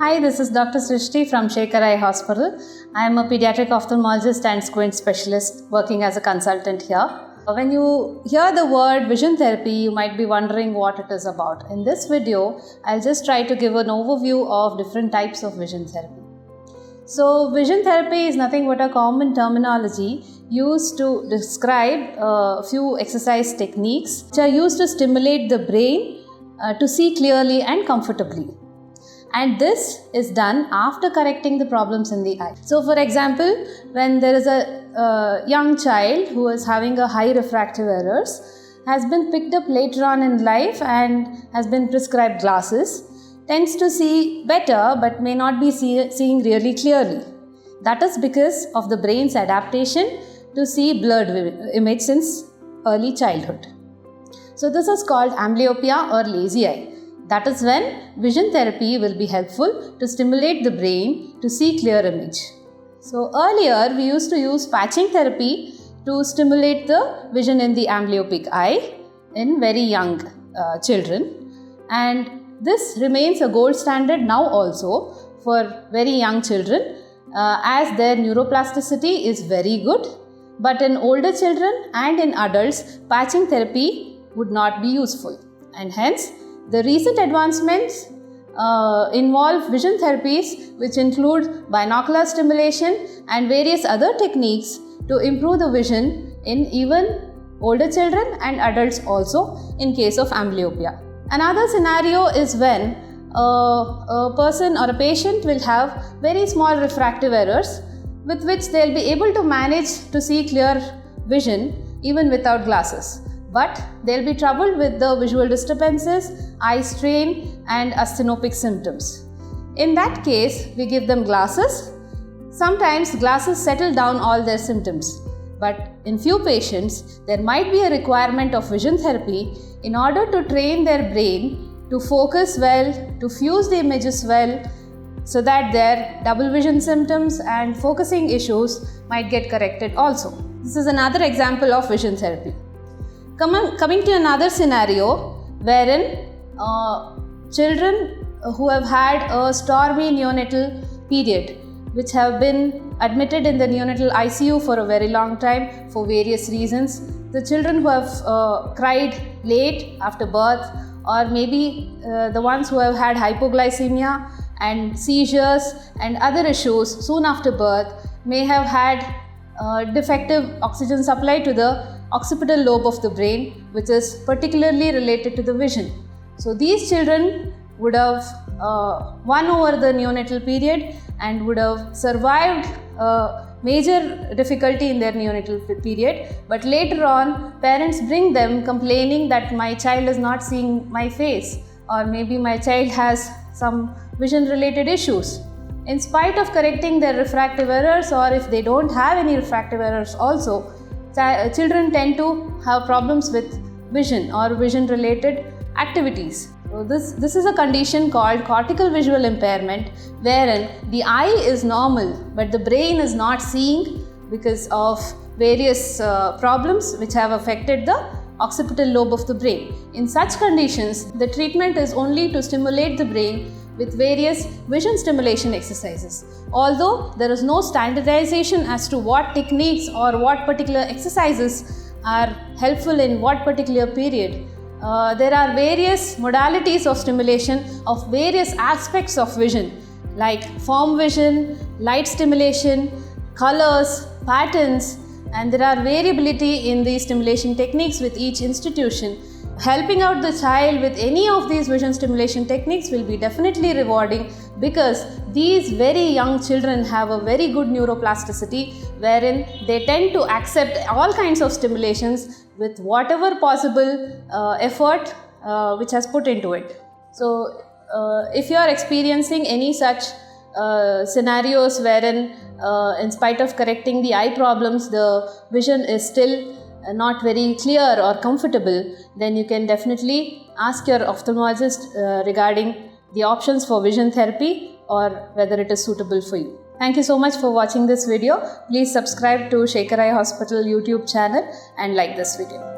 Hi, this is Dr. Srishti from Shekhar Eye Hospital. I am a pediatric ophthalmologist and squint specialist working as a consultant here. When you hear the word vision therapy, you might be wondering what it is about. In this video, I'll just try to give an overview of different types of vision therapy. So, vision therapy is nothing but a common terminology used to describe a few exercise techniques which are used to stimulate the brain to see clearly and comfortably. And this is done after correcting the problems in the eye. So for example, when there is a young child who is having a high refractive errors, has been picked up later on in life and has been prescribed glasses, tends to see better but may not be seeing really clearly. That is because of the brain's adaptation to see blurred image since early childhood. So this is called amblyopia or lazy eye. That is when vision therapy will be helpful to stimulate the brain to see clear image. So earlier we used to use patching therapy to stimulate the vision in the amblyopic eye in very young children, and this remains a gold standard now also for very young children as their neuroplasticity is very good, but in older children and in adults patching therapy would not be useful, and hence the recent advancements involve vision therapies which include binocular stimulation and various other techniques to improve the vision in even older children and adults also in case of amblyopia. Another scenario is when a person or a patient will have very small refractive errors with which they will be able to manage to see clear vision even without glasses. But they will be troubled with the visual disturbances, eye strain and asthenopic symptoms. In that case, we give them glasses. Sometimes glasses settle down all their symptoms. But in few patients, there might be a requirement of vision therapy in order to train their brain to focus well, to fuse the images well, so that their double vision symptoms and focusing issues might get corrected also. This is another example of vision therapy. Coming to another scenario wherein children who have had a stormy neonatal period, which have been admitted in the neonatal ICU for a very long time for various reasons. The children who have cried late after birth, or maybe the ones who have had hypoglycemia and seizures and other issues soon after birth may have had defective oxygen supply to the occipital lobe of the brain, which is particularly related to the vision. So these children would have won over the neonatal period and would have survived major difficulty in their neonatal period, but later on parents bring them complaining that my child is not seeing my face, or maybe my child has some vision related issues. In spite of correcting their refractive errors, or if they don't have any refractive errors also, children tend to have problems with vision or vision related activities. So this is a condition called cortical visual impairment, wherein the eye is normal but the brain is not seeing because of various problems which have affected the occipital lobe of the brain. In such conditions, the treatment is only to stimulate the brain with various vision stimulation exercises. Although there is no standardization as to what techniques or what particular exercises are helpful in what particular period, there are various modalities of stimulation of various aspects of vision like form vision, light stimulation, colors, patterns, and there are variability in these stimulation techniques with each institution. Helping out the child with any of these vision stimulation techniques will be definitely rewarding, because these very young children have a very good neuroplasticity wherein they tend to accept all kinds of stimulations with whatever possible effort which has put into it. So if you are experiencing any such scenarios wherein in spite of correcting the eye problems the vision is still not very clear or comfortable, then you can definitely ask your ophthalmologist regarding the options for vision therapy or whether it is suitable for you. Thank you so much for watching this video. Please subscribe to Shekhar Eye Hospital YouTube channel and like this video.